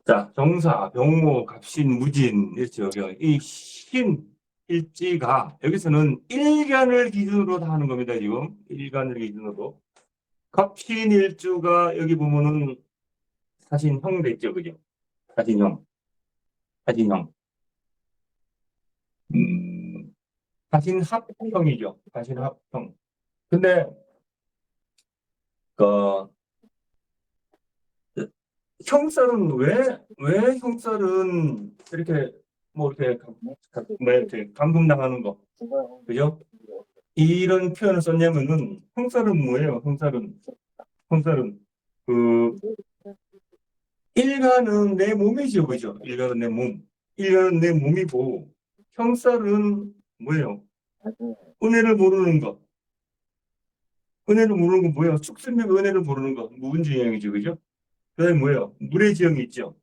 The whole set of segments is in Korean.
자, 정사, 병모, 갑신, 무진, 이렇죠. 이 신, 일지가 여기서는 일간을 기준으로 다 하는 겁니다. 지금 일간을 기준으로. 갑신 일주가 여기 보면은 사신형 됐죠, 그죠? 사신형, 사신형. 음, 사신합형이죠. 사신합형. 근데 그 형살은 왜 형살은 이렇게 뭐 이렇게 이렇게 감금당하는 거, 그죠? 이런 표현을 썼냐면은 형살은 뭐예요? 형살은 그 일간은 내 몸이죠, 그죠? 일간은 내 몸, 일간은 내 몸이고 형살은 뭐예요? 은혜를 모르는 것, 은혜를 모르는 건 뭐예요? 축생명 은혜를 모르는 것, 무은지형이죠, 그죠? 그다음에 뭐예요? 물의 지형이 있죠.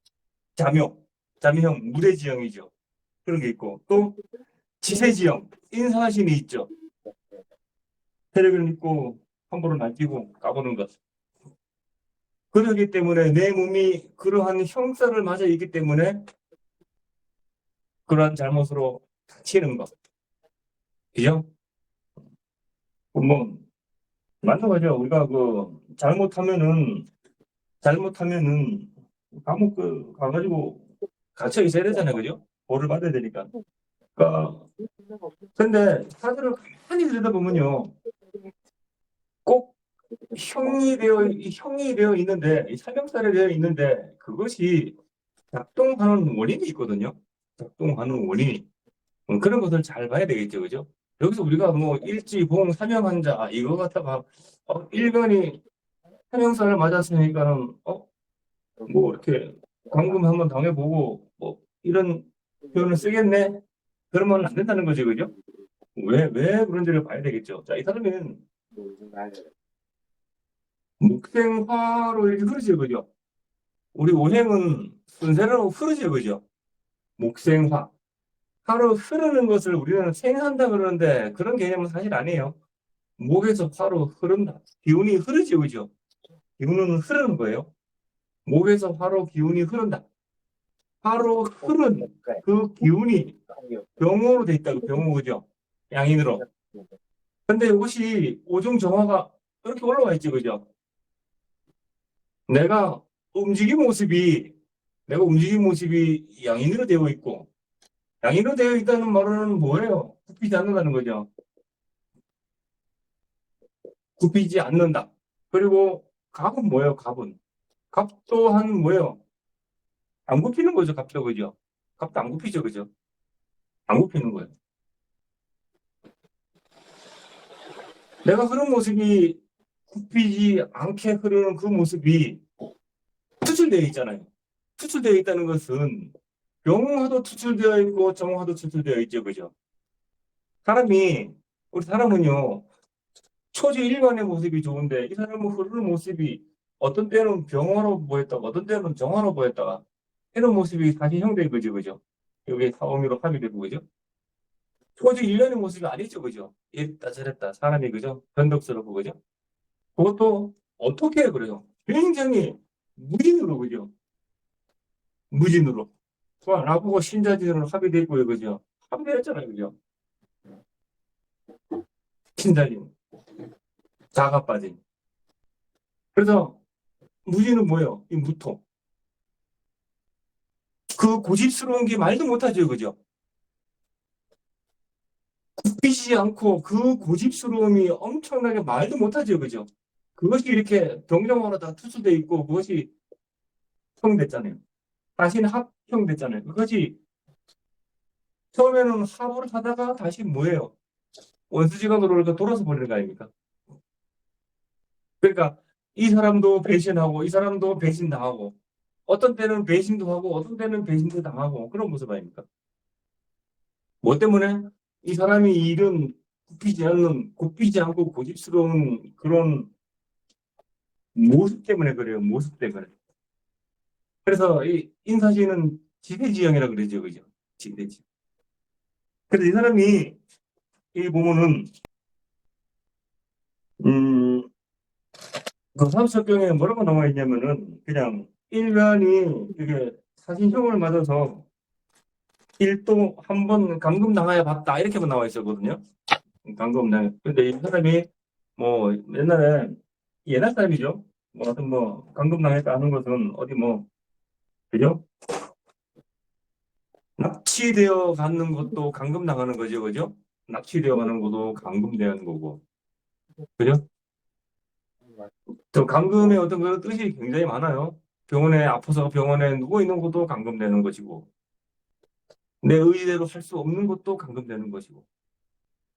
자묘, 자묘형 물의 지형이죠. 그런 게 있고 또 지세지형 인사신이 있죠. 세력을 믿고 함부로 날뛰고 까보는 것. 그러기 때문에 내 몸이 그러한 형살을 맞아 있기 때문에 그러한 잘못으로 다치는 것. 그죠? 뭐 맞는 거죠. 우리가 그 잘못하면은 감옥 가가지고 갇혀 있어야 되잖아요. 그죠? 벌을 받아야 되니까. 그러니까 근데 사들을 가만히 들여다보면요. 꼭 형이 되어 있는데, 사형살이 되어 있는데, 그것이 작동하는 원인이 있거든요. 작동하는 원인이. 그런 것을 잘 봐야 되겠죠. 그죠? 여기서 우리가 뭐 일지봉 사명 환자, 이거 갖다가, 일간이 사형살을 맞았으니까는, 뭐 이렇게 감금 한번 당해보고, 뭐 이런 표현을 쓰겠네? 그러면 안 된다는 거죠. 그죠? 왜 그런지를 봐야 되겠죠. 자, 이 사람은 목생화로 이렇게 흐르죠. 그죠? 우리 오행은 순서대로 흐르죠, 그죠? 목생화. 화로 흐르는 것을 우리는 생한다 그러는데 그런 개념은 사실 아니에요. 목에서 화로 흐른다. 기운이 흐르죠, 그죠? 기운은 흐르는 거예요. 목에서 화로 기운이 흐른다. 화로 흐른 그 기운이 병으로 돼 있다고, 병우, 그죠? 양인으로. 근데 이것이 오중 정화가 이렇게 올라와 있죠, 그죠? 내가 움직임 모습이, 내가 움직임 모습이 양인으로 되어 있고, 양인으로 되어 있다는 말은 뭐예요? 굽히지 않는다는 거죠. 굽히지 않는다. 그리고 갑은 뭐예요? 갑 또한 뭐예요? 안 굽히는 거죠. 갑도, 그죠? 갑도 안 굽히죠, 그죠? 안 굽히는 거예요. 내가 흐른 모습이 굽히지 않게 흐르는 그 모습이 투출되어 있잖아요. 투출되어 있다는 것은 병화도 투출되어 있고 정화도 투출되어 있죠, 그죠? 우리 사람은요, 초지 일관의 모습이 좋은데 이 사람은 흐르는 모습이 어떤 때는 병화로 보였다가 어떤 때는 정화로 보였다가 이런 모습이 사실 형된 거죠, 그죠? 여기 사오미로 합의되고, 그죠? 초지 일련의 모습이 아니죠, 그죠? 이랬다 저랬다 사람이, 그죠? 변덕스럽고, 그죠? 그것도 어떻게 해, 그래요? 굉장히 무진으로, 그죠? 무진으로. 나보고 신자진으로 합의돼 있고요, 그죠? 합의되었잖아요, 그죠? 신자진, 자가 빠진. 그래서 무진은 뭐예요? 이 무토. 그 고집스러운 게 말도 못하죠, 그죠? 굽히지 않고 그 고집스러움이 엄청나게 말도 못하죠, 그죠? 그것이 이렇게 병정으로 다 투수돼 있고 그것이 형됐잖아요. 다시는 합형됐잖아요. 그것이 처음에는 합으로 하다가 다시 뭐예요? 원수지간으로 이렇게 돌아서 버리는 거 아닙니까? 그러니까 이 사람도 배신하고 이 사람도 배신당하고 어떤 때는 배신도 하고 어떤 때는 배신도 당하고 그런 모습 아닙니까? 뭐 때문에? 이 사람이 이런 굽히지 않고 고집스러운 그런 모습 때문에 그래요. 모습 때문에. 그래서 이 인사시는 지대지형이라 그러죠. 그죠? 지대지. 그래서 이 사람이 이 보면은 음, 그 삼석경에 뭐라고 나와 있냐면은 그냥 일간이 이게 사신형을 맞아서 1도 한 번 감금당하여 봤다 이렇게만 나와 있었거든요. 감금당. 근데 이 사람이 뭐 옛날에 옛날 사람이죠. 뭐 하여튼 뭐 감금당했다 하는 것은 어디 뭐 그죠? 납치되어 가는 것도 감금당하는 거죠, 그죠? 납치되어 가는 것도 감금되는 거고, 그죠? 저 감금의 어떤 그런 뜻이 굉장히 많아요. 병원에 아파서 병원에 누워 있는 것도 감금되는 것이고, 내 의지대로 할 수 없는 것도 감금되는 것이고,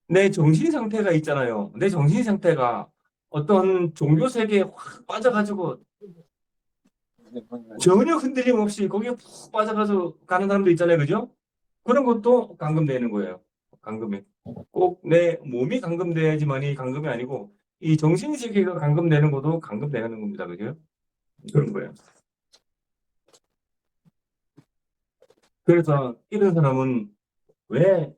내 정신 상태가 있잖아요. 내 정신 상태가 어떤 종교 세계에 확 빠져가지고 전혀 흔들림 없이 거기에 푹 빠져가지고 가는 사람도 있잖아요, 그죠? 그런 것도 감금되는 거예요. 감금이. 꼭 내 몸이 감금돼야지만이 감금이 아니고 이 정신 세계가 감금되는 것도 감금되는 겁니다, 그죠? 그런 거예요. 그래서 이런 사람은 왜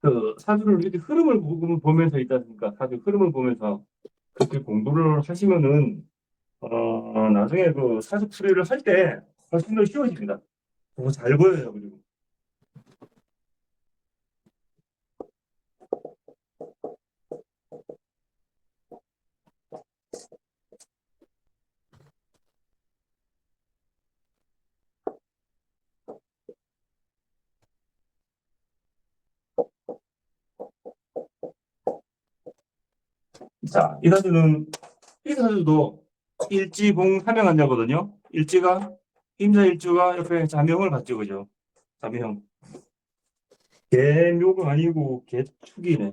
그 사주를 이렇게 흐름을 보면서 있지 않습니까? 사주 흐름을 보면서 그렇게 공부를 하시면은 나중에 그 사주 풀이를 할 때 훨씬 더 쉬워집니다. 더 잘 보여요, 그리고. 자, 이 사주도 일지봉 삼형한자거든요. 일지가 임자일주가 옆에 자명을 갖죠, 그죠? 자명. 개묘가 아니고 개축이네.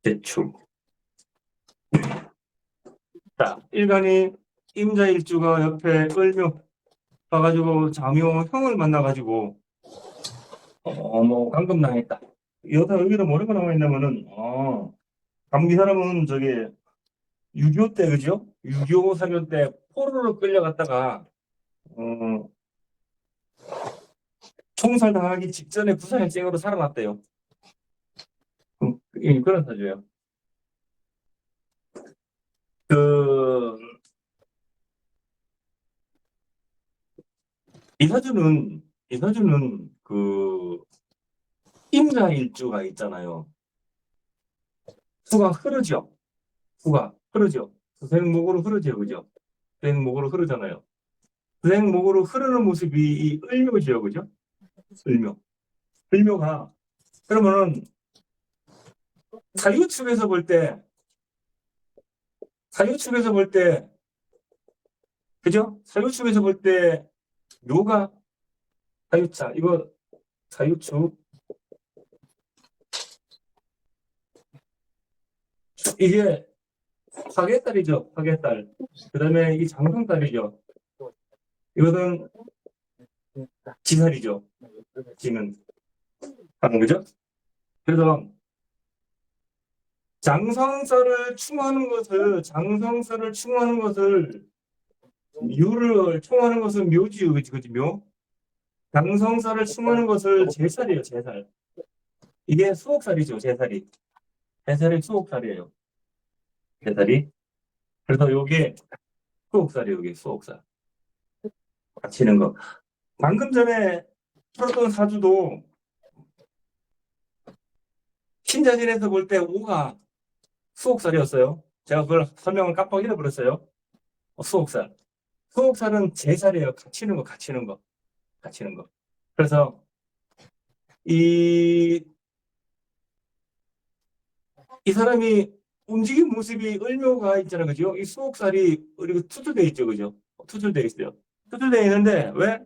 개축. 자, 일간이 임자일주가 옆에 을묘 가가지고 자묘형을 만나가지고 뭐 감금당했다. 여기다 뭐라고 나와 있냐면은 이 사람은 저기 6.25 때 그죠? 6.25 사변 때 포로로 끌려갔다가 어, 총살당하기 직전에 부산일생으로 살아났대요. 그런 사주예요. 그, 이 사주는 그 임자일주가 있잖아요. 수가 흐르죠. 수가 흐르죠. 수생목으로 흐르죠, 그죠? 수생목으로 흐르잖아요. 수생목으로 흐르는 모습이 이 을묘죠, 그죠? 을묘. 을묘가 그러면은 사유축에서 볼 때, 사유축에서 볼 때, 그죠? 사유축에서 볼 때 묘가 사유자 이거 사유축 이게 화개달이죠. 화개달. 그다음에 이 장성달이죠. 이것은 지살이죠. 지는 하는 거죠. 그래서 장성살을 충하는 것을 묘를 충하는 것은 묘지, 그지 묘. 장성살을 충하는 것을 제살이에요. 제살. 이게 수옥살이죠. 제살이. 제살이 수옥살이에요. 제살이. 그래서 요게 수옥살이에요. 요게 수옥살. 갇히는 거. 방금 전에 풀었던 사주도 신자진에서 볼 때 오가 수옥살이었어요. 제가 그걸 설명을 깜빡 잃어버렸어요. 수옥살. 수옥살은 제살이에요. 갇히는 거, 갇히는 거, 갇히는 거. 그래서 이, 이 사람이 움직인 모습이 을묘가 있잖아요. 그죠? 이 수옥살이 그리고 투출돼 있죠. 그죠? 투출돼 있어요. 투출돼 있는데 왜?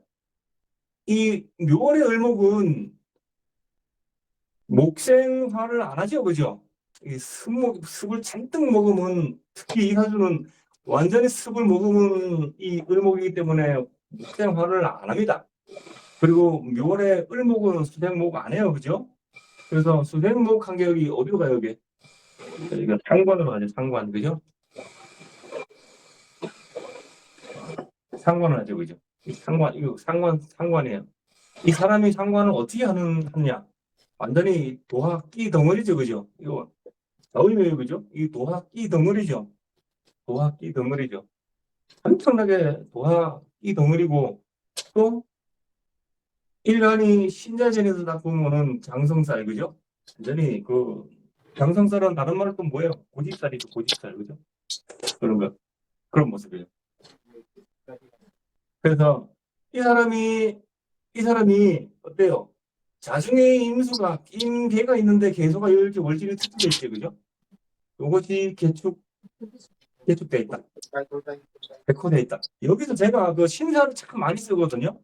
이 묘월의 을목은 목생화를 안 하죠. 그죠? 이 습을 잔뜩 먹으면 특히 이 사주는 완전히 습을 먹으면 이 을목이기 때문에 목생화를 안 합니다. 그리고 묘월에 을목은 수생목 안 해요. 그죠? 그래서 수생목 간격이 어디로 가요, 여기? 이거 상관으로 하죠. 상관. 그죠? 상관을 하죠. 그죠? 이거 상관이에요. 이 사람이 상관을 어떻게 하느냐? 완전히 도화 끼 덩어리죠. 그죠? 이거 나오면 그죠? 이 도화 끼 덩어리죠. 도화 끼 덩어리죠. 엄청나게 도화 끼 덩어리고, 또 일간이 신자전에서 딱 보면은 장성살, 그죠? 완전히 그 장성살은 다른 말로 또 뭐예요? 고집살이죠, 고집살, 그죠? 그런 거, 그런 모습이에요. 그래서 이 사람이 어때요? 자중의 임수가 임계가 있는데 계소가 이렇게 월질이 특수돼 있지, 그죠? 이것이 개축돼 있다. 백호돼 있다. 여기서 제가 그 신사를 참 많이 쓰거든요.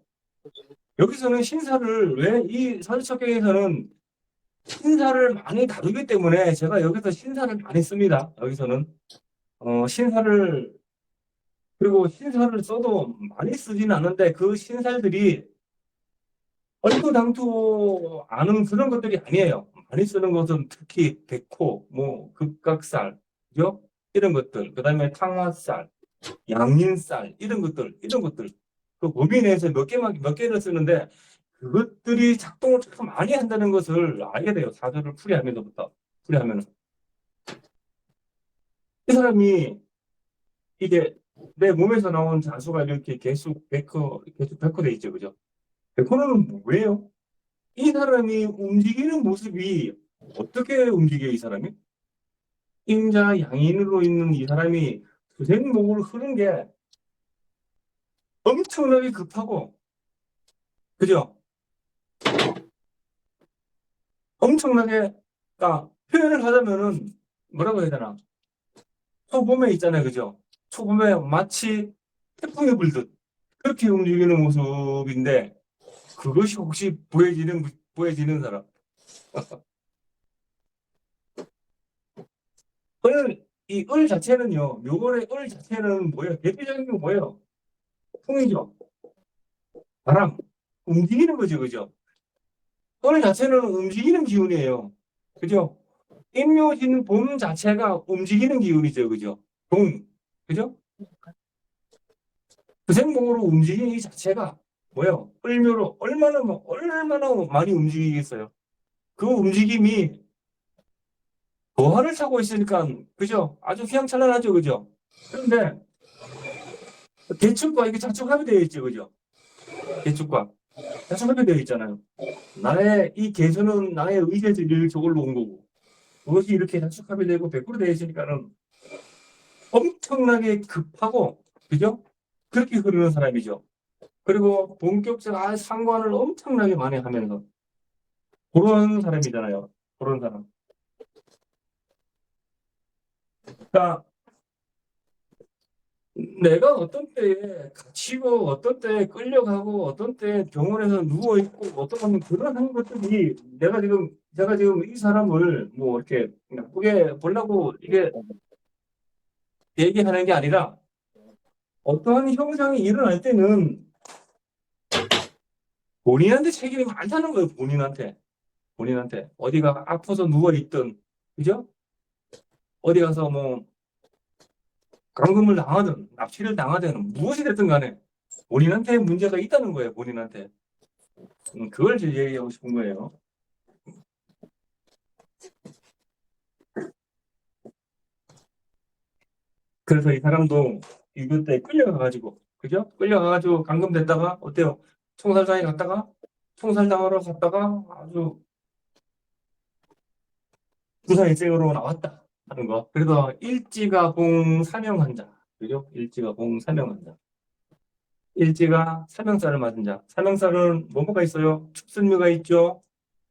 여기서는 신사를 왜 이 사주첩경에서는 신사를 많이 다루기 때문에 제가 여기서 신사를 많이 씁니다. 여기서는 신사를, 그리고 신사를 써도 많이 쓰지는 않는데 그 신살들이 얼토당토 아는 그런 것들이 아니에요. 많이 쓰는 것은 특히 백호, 뭐 극각살, 그죠? 이런 것들, 그다음에 탕화살, 양인살 이런 것들 그 범위 내에서 몇 개를 쓰는데 그것들이 작동을 참 많이 한다는 것을 알게 돼요. 사주를 풀이하면서부터 풀이하면 이 사람이 이게 내 몸에서 나온 자수가 이렇게 계속 백호돼 있죠, 그죠? 백호는 뭐예요? 이 사람이 움직이는 모습이 어떻게 움직여, 이 사람이? 임자 양인으로 있는 이 사람이 수생목으로 흐른 게 엄청나게 급하고, 그죠? 엄청나게, 그러니까 표현을 하자면은 뭐라고 해야 되나? 초봄에 있잖아요, 그죠? 초봄에 마치 태풍이 불듯 그렇게 움직이는 모습인데 그것이 혹시 보여지는 사람? 이 을 자체는요, 묘월의 을 자체는 뭐예요? 대표적인 게 뭐예요? 풍이죠. 바람. 움직이는 거죠, 그죠? 을 자체는 움직이는 기운이에요. 그죠? 임묘진 봄 자체가 움직이는 기운이죠, 그죠? 봄. 그죠? 그 생목으로 움직이는 이 자체가 뭐예요? 을묘로 얼마나 많이 움직이겠어요? 그 움직임이 도화를 타고 있으니까, 그죠? 아주 휘황찬란하죠, 그죠? 그런데 개축과 이게 자축합이 되어 있죠, 그죠? 개축과 자축합이 되어 있잖아요. 나의 이 개수는 나의 의지에서 저걸로 온 거고, 그것이 이렇게 자축합이 되고 100% 되어 있으니까는 엄청나게 급하고, 그죠? 그렇게 흐르는 사람이죠. 그리고 본격적 상관을 엄청나게 많이 하면서 그런 사람이잖아요. 그런 사람. 그러니까 내가 어떤 때에 갇히고 어떤 때에 끌려가고 어떤 때에 병원에서 누워 있고 어떤 그런 것들이 제가 지금 이 사람을 뭐 이렇게 나쁘게 보려고 이게 얘기하는 게 아니라 어떠한 형상이 일어날 때는 본인한테 책임이 많다는 거예요. 본인한테 어디가 아파서 누워 있든, 그죠? 어디 가서 뭐 감금을 당하든 납치를 당하든 무엇이 됐든 간에 본인한테 문제가 있다는 거예요. 본인한테. 그걸 이제 얘기하고 싶은 거예요. 그래서 이 사람도 이것 때 끌려가가지고, 그죠? 끌려가가지고 감금됐다가 어때요? 총살장에 갔다가 총살당하러 갔다가 아주 부사일생으로 나왔다 하는 거. 그래서 일지가 봉 사명한 자, 그죠? 일지가 봉 사명한 자. 일지가 사명살을 맞은 자. 사명살은 뭐가 있어요? 축순묘가 있죠.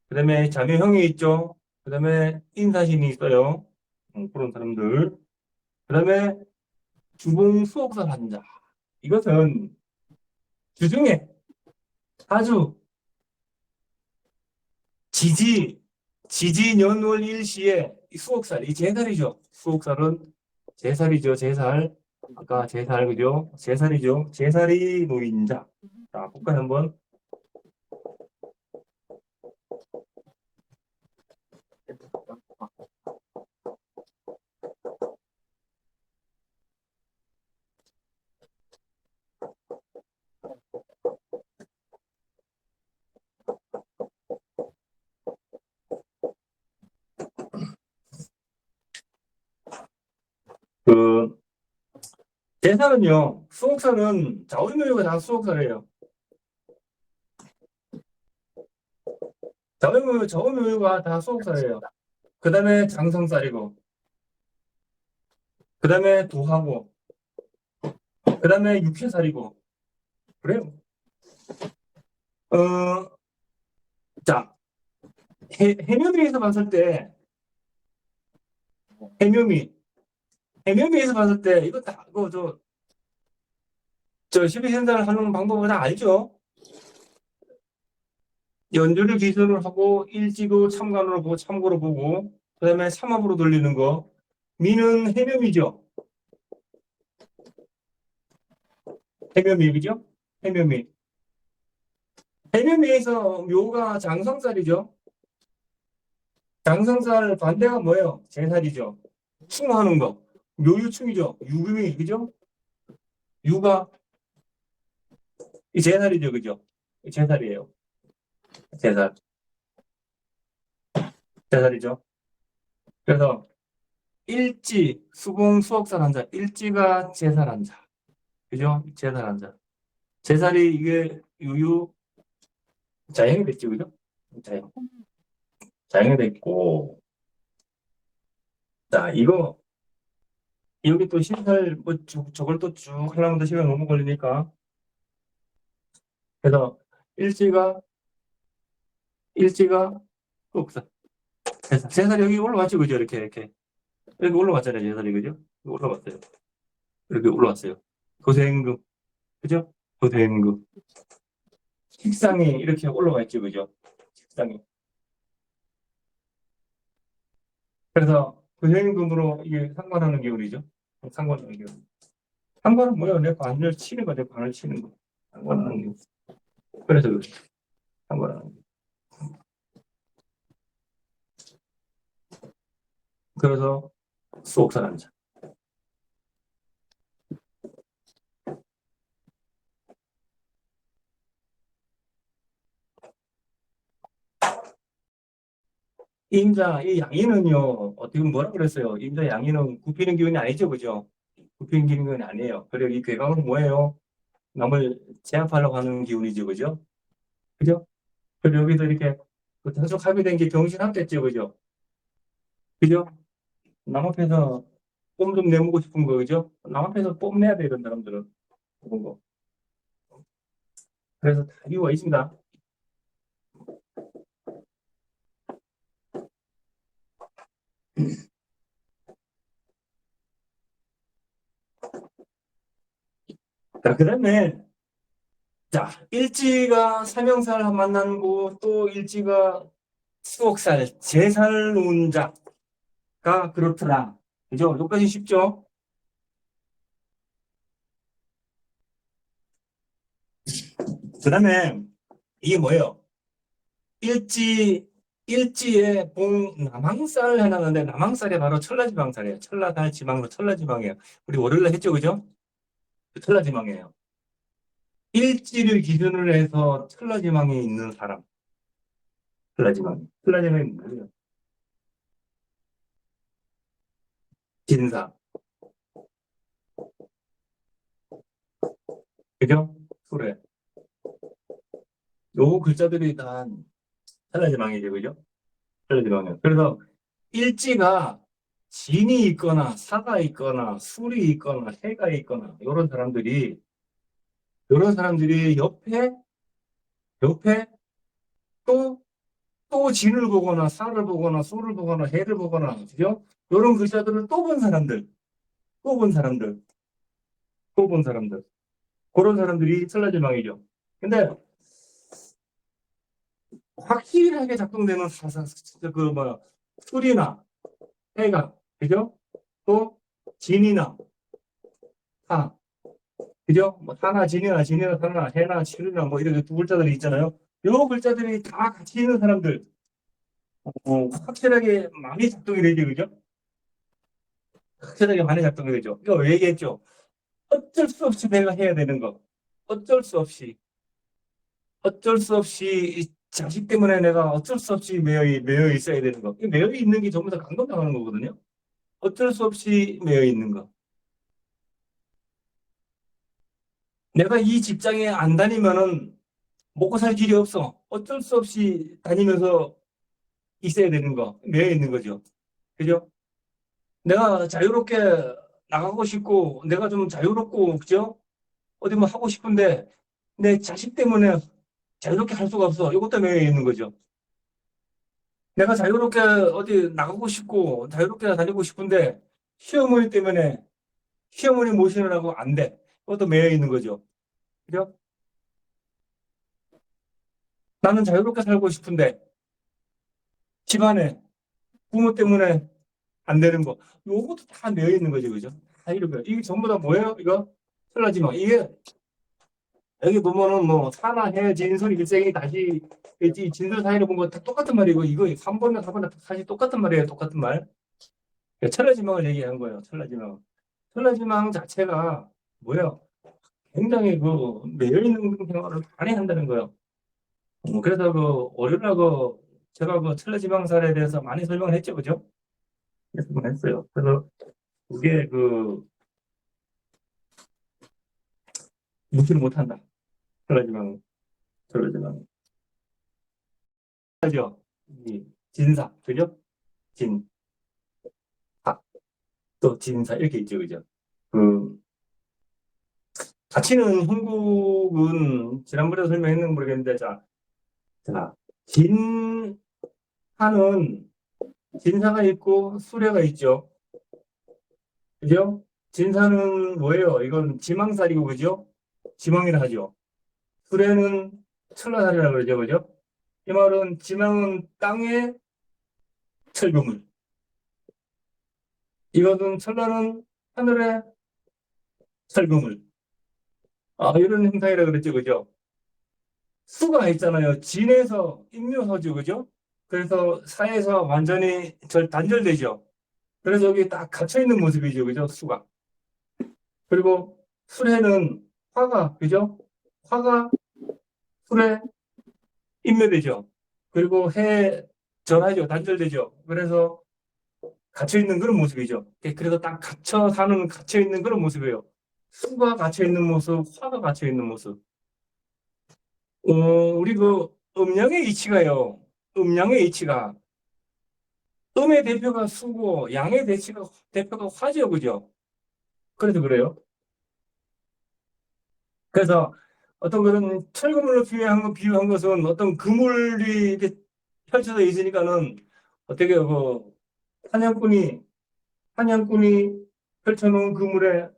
그다음에 자묘형이 있죠. 그다음에 인사신이 있어요. 그런 사람들. 그다음에 주봉 수옥살 한 자. 이것은 주중에 아주 지지, 지지년월 일시에 수옥살, 이 제살이죠. 수옥살은 제살이죠, 제살. 아까 제살, 그죠? 제살이죠. 제살이 노인자. 자, 볼까요, 한번? 그, 제살은요, 수옥살은 자오리묘유가 다 수옥살이에요. 자오리묘유가 다 수옥살이에요. 그 다음에 장성살이고, 그 다음에 도하고, 그 다음에 육회살이고, 그래요. 어, 자, 해묘미에서 봤을 때, 해묘미, 해묘미에서 봤을 때, 이거 다, 저 12생산을 하는 방법을 다 알죠? 연주를 기준으로 하고, 일지도 참관으로 보고, 참고로 보고, 그 다음에 삼합으로 돌리는 거. 미는 해묘미죠? 해묘미, 그죠? 해묘미. 해묘미에서 묘가 장성살이죠? 장성살 반대가 뭐예요? 제살이죠? 충하는 거. 묘유충이죠? 유금이, 그죠? 유가 이 제살이죠, 그죠? 제살이에요. 제살. 제살이죠. 그래서 일지, 수공, 수억살 한자. 일지가 제살 한자. 그죠? 제살 한자. 제살이 이게 유유, 자행이 됐죠, 그죠? 자행. 자행이 됐고. 자, 이거, 여기 또 신설, 뭐, 저걸 또 쭉 하려면 더 시간 너무 걸리니까. 그래서 일지가 수억살. 제살 여기 올라왔죠, 그죠? 이렇게. 여기 올라왔잖아요, 제살이, 그죠? 올라왔어요. 이렇게 올라왔어요. 도세임금, 그죠? 도세임금. 식상이 이렇게 올라와 있죠, 그죠? 식상이. 그래서 도세임금으로 이게 상관하는 기울이죠. 상관하는 기울. 상관은 뭐예요? 내 관을 치는 거, 내 관을 치는 거. 상관하는 기울. 그래서 상관하는 기울. 그래서 수옥사람자. 임자, 이 양인은요, 어떻게 보면 뭐라 그랬어요? 임자 양인은 굽히는 기운이 아니죠, 그죠? 굽히는 기운이 아니에요. 그리고 이 괴강은 뭐예요? 남을 제압하려고 하는 기운이죠, 그죠? 그죠? 그리고 여기서 이렇게 계속 합의된 게 경신합됐죠, 그죠? 그죠? 남 앞에서 뽐 좀 내보고 싶은 거, 그죠? 남 앞에서 뽐내야 돼, 이런 사람들은. 그런 거. 그래서 다 이유가 있습니다. 자, 그 다음에, 자, 일지가 삼형살 만나고 또 일지가 수옥살, 제살 운자가 그렇더라. 그죠? 여기까지 쉽죠? 그 다음에, 이게 뭐예요? 일지, 일지에 봉 남항살 해놨는데, 남항살이 바로 천라지방살이에요. 천라달 지방으로 천라지방이에요. 우리 월요일에 했죠, 그죠? 그 천라지방이에요. 일지를 기준으로 해서 천라지방에 있는 사람. 천라지방. 천라지방이 뭐예요? 진사. 그죠? 수레. 요 글자들이 다 천라지방이죠, 그죠? 천라지방이에요. 그래서 일지가 진이 있거나 사가 있거나 술이 있거나 해가 있거나 이런 사람들이 옆에 또 진을 보거나 사를 보거나 소를 보거나 해를 보거나 그죠? 이런 글자들을 또 본 사람들, 또 본 사람들, 또 본 사람들. 그런 사람들이 천라지방이죠. 근데 확실하게 작동되는 뭐 술이나 해가 그죠? 또 진이나 사 그죠? 뭐 사나 진이나 사나 해나 실이나 뭐 이렇게 두 글자들이 있잖아요. 요 글자들이 다 같이 있는 사람들 확실하게 많이 작동이 되죠, 그죠? 확실하게 많이 작동이 되죠. 이거 왜 얘기했죠? 어쩔 수 없이 내가 해야 되는 거. 어쩔 수 없이. 어쩔 수 없이 이 자식 때문에 내가 어쩔 수 없이 매여 있어야 되는 거. 이 매여 있는 게 전부 다 감독당하는 거거든요. 어쩔 수 없이 매여 있는 거. 내가 이 직장에 안 다니면은 먹고 살 길이 없어. 어쩔 수 없이 다니면서 있어야 되는 거, 매여 있는 거죠. 그죠? 내가 자유롭게 나가고 싶고, 내가 좀 자유롭고, 그죠? 어디 뭐 하고 싶은데, 내 자식 때문에 자유롭게 할 수가 없어. 이것도 매여 있는 거죠. 내가 자유롭게 어디 나가고 싶고, 자유롭게 다니고 싶은데, 시어머니 때문에 시어머니 모시느라고 안 돼. 그것도 매여 있는 거죠. 그죠? 나는 자유롭게 살고 싶은데, 집안에 부모 때문에 안 되는 거. 요것도 다 매여 있는 거죠. 그죠? 다 이런 거예요. 이게 전부 다 뭐예요? 이거? 설라지마. 이게, 여기 보면은 뭐, 산하, 해, 진술, 일생이 다시, 이 진술 사이를 본 거 다 똑같은 말이고, 이거 3번이나 4번이나 사실 똑같은 말이에요. 똑같은 말. 천라지망을 얘기한 거예요. 천라지망. 천라지망 자체가 뭐예요? 굉장히 그, 매여 있는 생활을 많이 한다는 거예요. 그래서 그, 월요일하고 제가 그 천라지망살에 대해서 많이 설명을 했죠. 그죠? 했어요. 그래서 그게 그, 무시를 못한다. 천라지망, 천라지망. 하죠. 이 진사, 그죠? 진, 사, 또 진사, 이렇게 있죠. 그죠? 그, 가치는 흥국은 지난번에 설명했는지 모르겠는데, 자, 진사는, 진사가 있고 수레가 있죠. 그죠? 진사는 뭐예요? 이건 지망살이고, 그죠? 지망이라 하죠. 수레는 철라살이라고 그러죠. 그죠? 이 말은 지망은 땅에 철거물. 이것은 철라는 하늘에 철거물. 아, 이런 형상이라 그랬죠. 그죠? 수가 있잖아요. 진에서 임묘서죠. 그죠? 그래서 사에서 완전히 단절되죠. 그래서 여기 딱 갇혀있는 모습이죠. 그죠? 수가. 그리고 술에는 화가, 그죠? 화가 술에 임묘되죠. 그리고 해 전하죠. 단절되죠. 그래서 갇혀있는 그런 모습이죠. 그래서 딱 갇혀 사는, 갇혀있는 그런 모습이에요. 수가 갇혀있는 모습, 화가 갇혀있는 모습. 우리 그 음양의 이치가요. 음양의 이치가 음의 대표가 수고 양의 대표가 화죠, 그죠? 그래서 그래요. 그래서 어떤 그런 철거물로 비유한 것은 어떤 그물이 이렇게 펼쳐져 있으니까는 어떻게 그 사냥꾼이 사냥꾼이 펼쳐놓은 그물에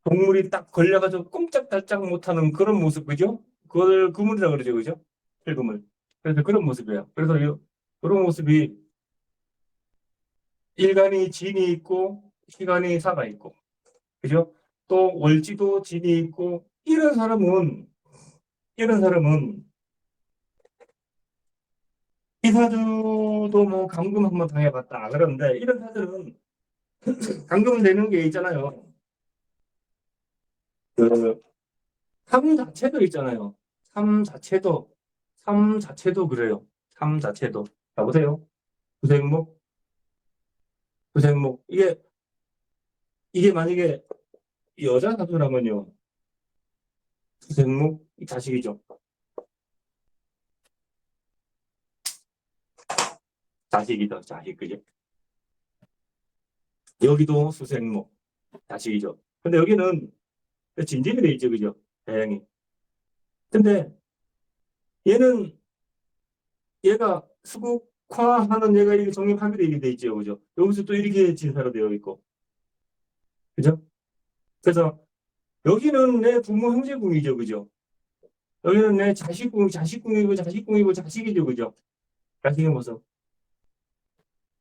동물이 딱 걸려가지고 꼼짝달짝 못하는 그런 모습, 그죠? 그걸 그물이라 그러죠, 그죠? 철거물. 그래서 그런 모습이에요. 그래서 그런 모습이 일간이 진이 있고 시간이 사가 있고, 그죠? 또 월지도 진이 있고 이런 사람은 이사주도 뭐 감금 한번 당해봤다 그러는데 이런 사주는 감금 되는 게 있잖아요. 그 삶 자체도 있잖아요. 삶 자체도 그래요. 삶 자체도. 자 보세요. 구생목, 구생목. 이게 만약에 여자 사주라면요. 구생목 이 자식이죠. 자식이다. 자식 그죠? 여기도 수생목 자식이죠. 근데 여기는 진진이 돼 있죠, 그죠? 다양히. 근데 얘는 얘가 수국화하는 얘가 이렇게 정립하게 되게 돼 있죠, 그죠? 여기서 또 이렇게 진사로 되어 있고, 그죠? 그래서 여기는 내 부모 형제궁이죠, 그죠? 여기는 내 자식궁이고 자식궁이고 자식이죠, 그죠? 자식의 모습.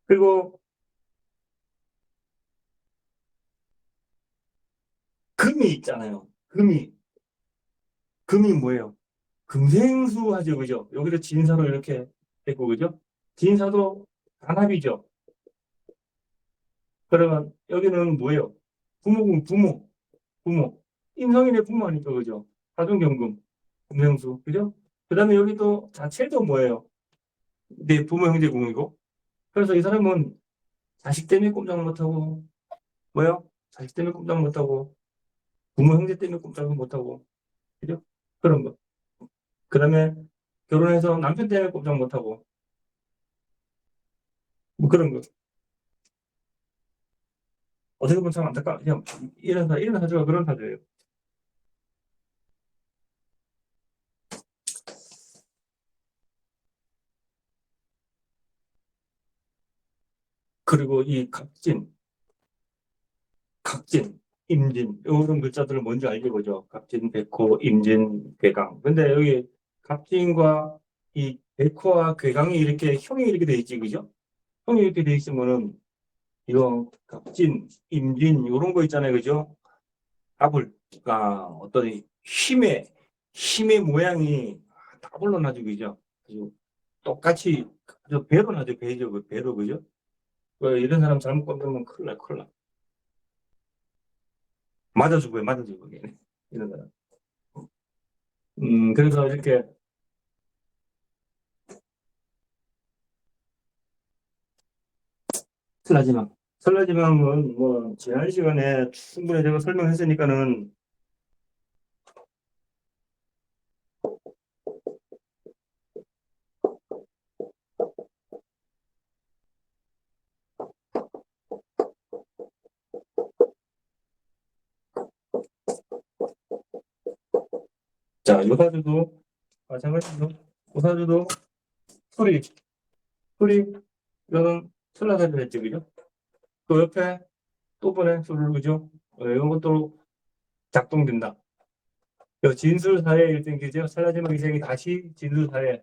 그리고 금이 있잖아요. 금이 뭐예요? 금생수 하죠, 그죠? 여기도 진사로 이렇게 됐고, 그죠? 진사도 단합이죠. 그러면 여기는 뭐예요? 부모궁, 부모. 임성인의 부모 아니까, 그죠? 사돈경금, 금생수, 그죠? 그 다음에 여기도 자체도 뭐예요? 내 부모 형제궁이고. 그래서 이 사람은 자식 때문에 꼼짝 못하고, 뭐요? 자식 때문에 꼼짝 못하고, 부모 형제 때문에 꼼짝을 못하고, 그죠? 그런 거. 그 다음에 결혼해서 남편 때문에 꼼짝 못하고, 뭐 그런 거. 어떻게 보면 참 안타까워. 그냥 이런 사주가 그런 사주예요. 그리고 이 각진, 임진, 이런 글자들을 뭔지 알게 보죠. 각진, 백호, 임진, 괴강. 근데 여기 각진과 이 백호와 괴강이 이렇게 형이 이렇게 돼 있지, 그죠? 형이 이렇게 돼 있으면은 이거 각진, 임진 이런 거 있잖아요, 그죠? 답을가 어떤 힘의 모양이 답을로 나죠, 그죠? 아주 똑같이 배로 나죠, 배죠, 그 배로, 그죠? 이런 사람 잘못 건드면 큰일 나, 큰일 나. 맞아주고요, 이런 사람. 그래서 이렇게 설라지망은 뭐 지난 시간에 충분히 제가 설명했으니까는 자, 요사주도 마찬가지로 요사주도 소리 이거는 설라사주 했지, 그죠? 그 옆에 또 보내 소를, 그죠? 이런 것도 작동된다. 진술사회 일등 기죠. 설라지망 기생이 다시 진술사회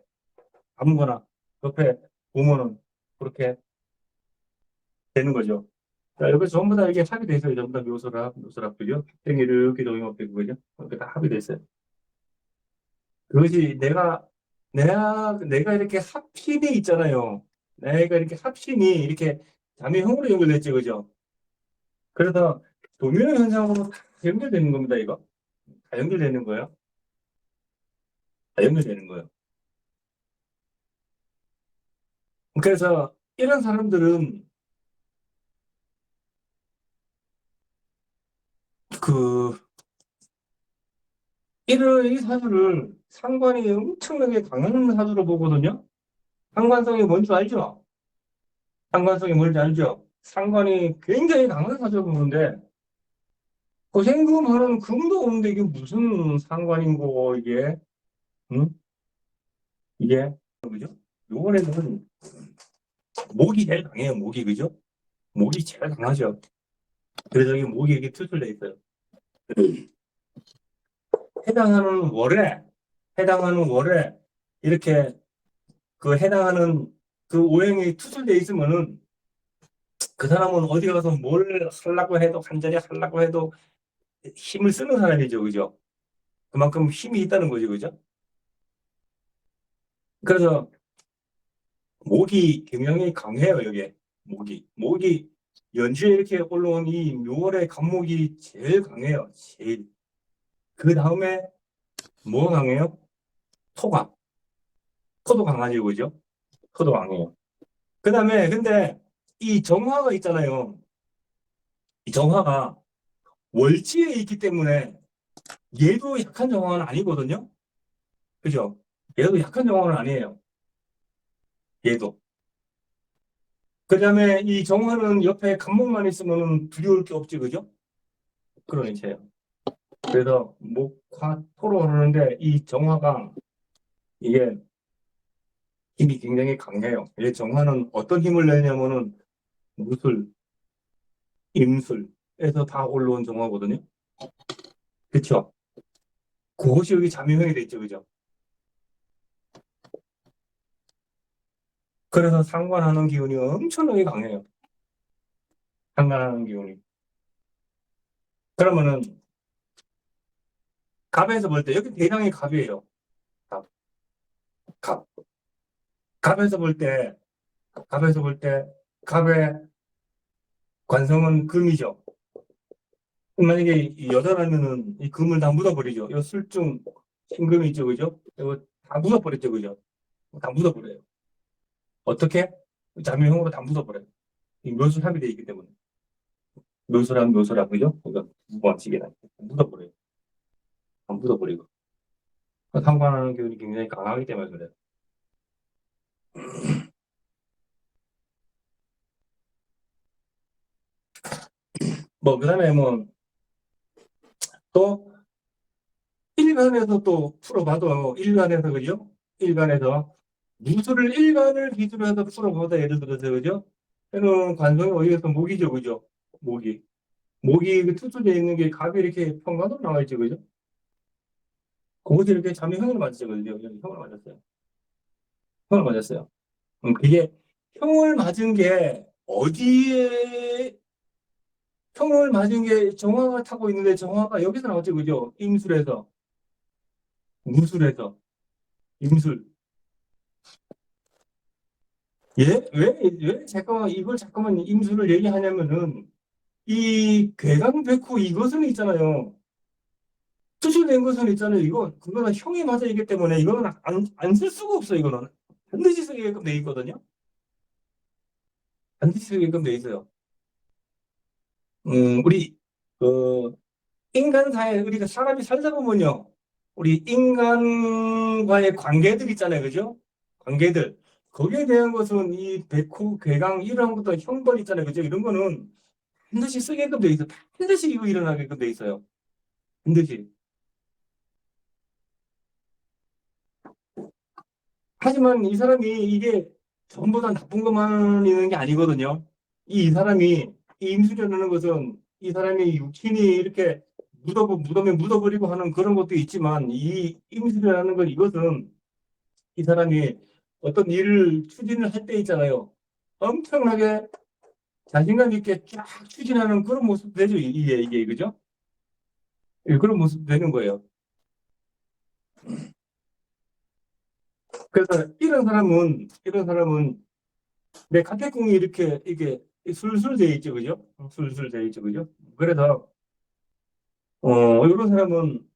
아무거나 옆에 보면은 그렇게 되는 거죠. 자, 여기 전부 다 이게 합의돼 있어요. 전부 다 묘소랍, 그죠? 땡기를 이렇게 적용하고, 그죠? 이렇게 다 합의돼 있어요. 그것이 내가 이렇게 합심이 있잖아요. 내가 이렇게 합심이 이렇게 자매형으로 연결됐지, 그죠? 그래서 도미노 현상으로 다 연결되는 겁니다, 이거. 다 연결되는 거예요. 다 연결되는 거예요. 그래서 이런 사람들은 그 이 사주를 상관이 엄청나게 강한 사주로 보거든요. 상관성이 뭔지 알죠? 상관성이 뭔지 알죠? 상관이 굉장히 강한 사주로 보는데 고생금하는 금도 없는데 이게 무슨 상관인고 이게 응? 이게 그죠? 요번에는 목이 제일 강해요. 목이 그죠? 목이 제일 강하죠. 그래서 이 목이 이렇게 투출돼 있어요. 해당하는 월에 해당하는 월에 이렇게 그 해당하는 그 오행이 투출돼 있으면은 그 사람은 어디 가서 뭘 하려고 해도 간절히 하려고 해도 힘을 쓰는 사람이죠, 그죠? 그만큼 힘이 있다는 거죠, 그죠? 그래서 목이 경영이 강해요, 여기에. 목이 연주에 이렇게 올라온 이 묘월의 간목이 제일 강해요, 제일. 그 다음에 뭐가 강해요? 토가. 토도 강하죠, 그죠? 토도 강해요. 그 다음에 근데 이 정화가 있잖아요. 이 정화가 월지에 있기 때문에 얘도 약한 정화는 아니거든요. 그죠? 얘도 약한 정화는 아니에요. 얘도. 그 다음에 이 정화는 옆에 간목만 있으면 두려울 게 없지, 그죠? 그런 이체예요. 그래서 목화 토로 흐르는데 이 정화가 이게 힘이 굉장히 강해요. 이 정화는 어떤 힘을 내냐면은 무술, 임술에서 다 올라온 정화거든요. 그렇죠? 그것이 여기 잠유형이 돼 있죠, 그죠? 그래서 상관하는 기운이 엄청나게 강해요. 상관하는 기운이. 그러면은 갑에서 볼 때 여기 대상이 갑이에요. 갑, 갑. 갑에서 볼 때, 갑에서 볼 때, 갑의 관성은 금이죠. 만약에 이 여자라면은 이 금을 다 묻어버리죠. 이 술중 신금이 있죠, 그죠? 이거 다 묻어버렸죠, 그죠? 다 묻어버려요. 어떻게? 자묘형으로 다 묻어버려요. 이 묘술 합의되어 있기 때문에. 묘술하면 묘술하고요. 그러니까 두 번씩이나. 묻어버려요. 안 묻어버리고. 상관하는 기운이 굉장히 강하기 때문에 그래요. 뭐, 그 다음에 뭐, 또, 일간에서 또 풀어봐도, 일간에서, 그죠? 일간에서, 무술을 일간을 기준으로 해서 풀어보다, 예를 들어서, 그죠? 저는 관성이 어디에서 목이죠, 그죠? 목이. 목이 그 투투되어 있는 게 갑이 이렇게 평관으로 나와 있죠, 그죠? 거기서 이렇게 잠이 형을 맞았죠, 그죠? 여기 형을 맞았어요. 형을 맞았어요. 그게, 형을 맞은 게, 어디에, 형을 맞은 게 정화가 타고 있는데, 정화가 여기서 나왔죠, 그죠? 임술에서, 무술에서, 임술. 예? 왜? 잠깐만, 이걸 잠깐만 임수를 얘기하냐면은, 이 괴강백호 이것은 있잖아요. 수술된 것은 있잖아요. 그거는 형이 맞아 있기 때문에 이거는 안 쓸 수가 없어요. 이거는. 반드시 쓰게끔 돼 있거든요. 반드시 쓰게끔 돼 있어요. 우리, 그, 인간사에, 우리가 사람이 살다 보면요. 우리 인간과의 관계들 있잖아요. 그죠? 관계들. 거기에 대한 것은 이 백호, 괴강, 이런 것도 형벌 있잖아요. 그죠? 이런 거는 반드시 쓰게끔 돼 있어요. 반드시 이거 일어나게끔 돼 있어요. 반드시. 하지만 이 사람이 이게 전부 다 나쁜 것만 있는 게 아니거든요. 이 사람이 이 임수련하는 것은 이 사람이 육신이 이렇게 무덤에 묻어버리고 하는 그런 것도 있지만 이 임수련하는 건 이것은 이 사람이 어떤 일을 추진을 할 때 있잖아요. 엄청나게 자신감 있게 쫙 추진하는 그런 모습 되죠. 이게 그죠? 예, 그런 모습 되는 거예요. 그래서 이런 사람은 내 카테콩이 이렇게 이게 술술 돼 있죠, 그죠? 술술 돼 있죠, 그죠? 그래서 이런 사람은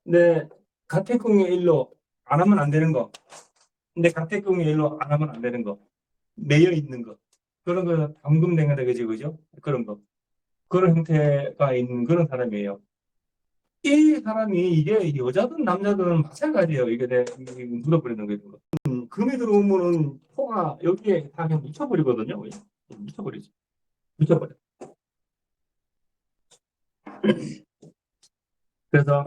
내 가택궁의 일로 안 하면 안 되는 거, 내 가택궁의 일로 안 하면 안 되는 거, 매여 있는 거, 그런 거 감금된 거죠, 그죠? 그런 거, 그런 형태가 있는 그런 사람이에요. 이 사람이 이게 여자든 남자든 마찬가지예요. 이게 묻어버리는 거. 금이 들어오면은 코가 여기에 다 그냥 묻혀버리거든요. 그냥. 묻혀버리지. 묻혀버려. 그래서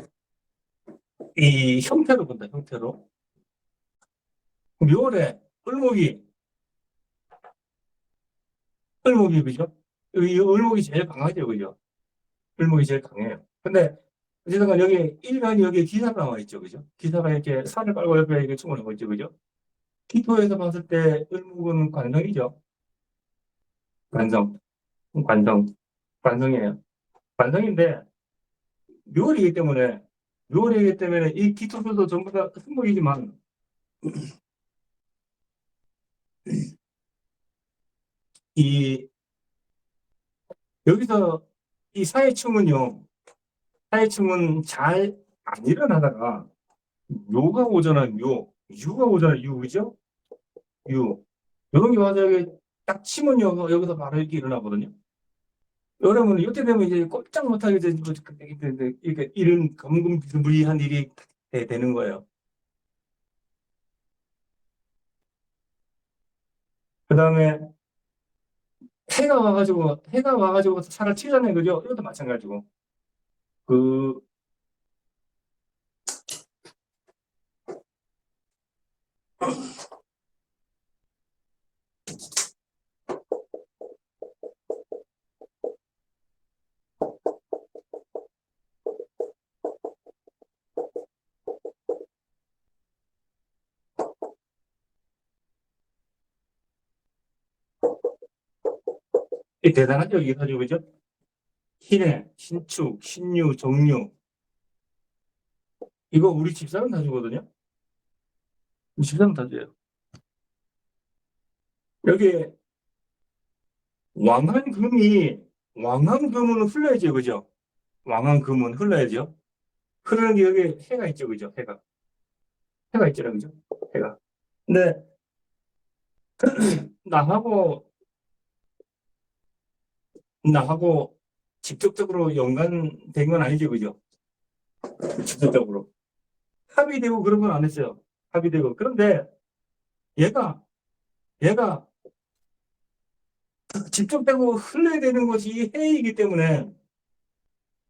이 형태로 본다, 형태로. 묘래, 을목이, 그죠? 이 을목이 제일 강하죠, 그죠? 을목이 제일 강해요. 근데, 어쨌든 여기 일간이 여기에 기사가 나와 있죠, 그죠? 기사가 이렇게 살을 깔고 옆에 이렇게 충을 하고 있죠, 그죠? 기토에서 봤을 때 을목은 관성이죠. 관성, 관성, 관성이에요. 관성인데, 묘월이기 때문에, 묘월이기 때문에 이 기토들도 전부 다 승목이지만, 이, 여기서 이 사회충은 잘 안 일어나다가, 묘가 오잖아요, 묘. 유가 오잖아요, 유, 그죠? 유. 이런 게 와서 여기 딱 치면 여기서 바로 이렇게 일어나거든요. 여러분, 이때 되면 이제 꼼짝 못하게 이렇게 이런 검금비스무리한 일이 되는 거예요. 그 다음에 해가 와가지고 살을 치잖아요, 그죠? 이것도 마찬가지고. 그, 이 대단하죠, 이게 사실, 그죠? 신해, 신축, 신유, 정유. 이거 우리 집사람 다 주거든요? 우리 집사람 다 줘요. 여기 왕한금이, 왕한금은 흘러야죠, 그죠? 왕한금은 흘러야죠. 흐르는 게 여기 해가 있죠, 그죠? 해가 있죠, 그죠? 해가. 근데 나하고 나하고 직접적으로 연관된 건 아니죠, 그죠? 직접적으로. 합의되고 그런 건 안 했어요. 합의되고. 그런데 얘가, 얘가 직접되고 흘러야 되는 것이 해이기 때문에,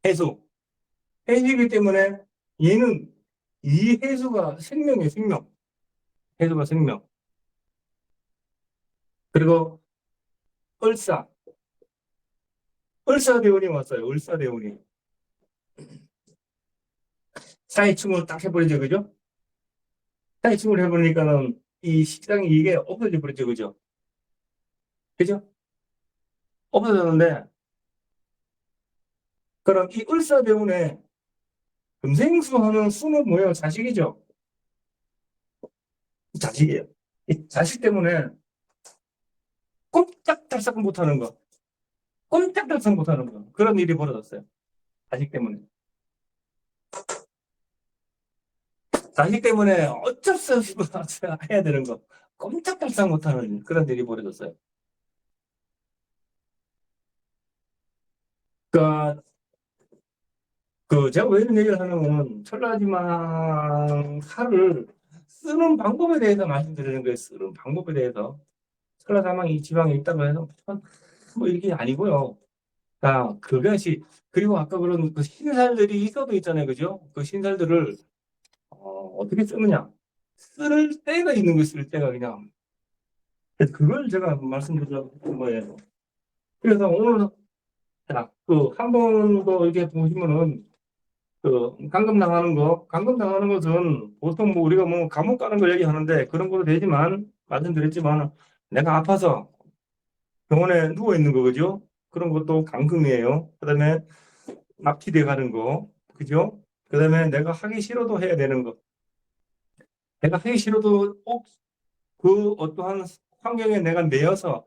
해수. 해수이기 때문에 얘는 이 해수가 생명이에요, 생명. 해수가 생명. 그리고 을사. 을사대운이 왔어요, 을사대운이. 사회충을 딱 해버리죠, 그죠? 사회충을 해버리니까는 이 식상이 이게 없어져 버리죠, 그죠? 그죠? 없어졌는데, 그럼 이 을사대운에 금생수 하는 수는 뭐예요? 자식이죠? 자식이에요. 이 자식 때문에 꼼짝달싹 못하는 거. 꼼짝달싹 못하는 거. 그런 일이 벌어졌어요. 자식 때문에. 자식 때문에 어쩔 수 없이 해야 되는 거. 꼼짝달싹 못하는 그런 일이 벌어졌어요. 그러니까 제가 왜 이런 얘기를 하냐면 철라지망 칼을 쓰는 방법에 대해서 말씀드리는 거예요. 쓰는 방법에 대해서. 철라지망이 이 지방에 있다고 해서 뭐 이게 아니고요. 그것이 그리고 아까 그런 그 신살들이 있어도 있잖아요, 그죠? 그 신살들을 어떻게 쓰느냐? 쓸 때가 있는 거 쓸 때가 그냥 그래서 그걸 제가 말씀드리려고 한 거예요. 그래서 오늘 한 번 더 이렇게 보시면은 감금 당하는 것은 보통 뭐 우리가 뭐 감옥 가는 걸 얘기하는데 그런 것도 되지만 말씀드렸지만 내가 아파서 병원에 누워 있는 거 그죠? 그런 것도 감금이에요. 그다음에 납치돼 가는 거, 그죠? 그다음에 내가 하기 싫어도 해야 되는 거. 내가 하기 싫어도 꼭 그 어떠한 환경에 내가 매여서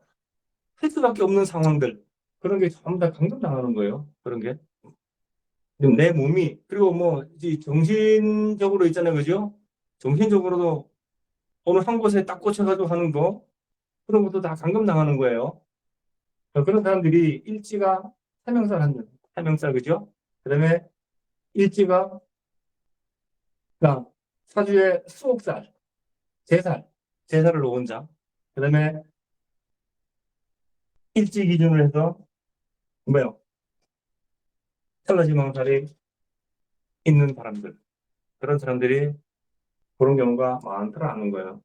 할 수밖에 없는 상황들. 그런 게 전부 다 감금당하는 거예요. 그런 게. 내 몸이, 그리고 뭐, 정신적으로 있잖아요. 그죠? 정신적으로도 어느 한 곳에 딱 꽂혀가지고 하는 거, 그런 것도 다 감금당하는 거예요. 그런 사람들이 일지가 사명살 하는, 사명살, 그죠? 그 다음에 일지가, 사주의 수옥살, 제살, 제살을 놓은 자. 그 다음에 일지 기준으로 해서, 뭐요? 찰나지망살이 있는 사람들. 그런 사람들이 그런 경우가 많더라는 거예요.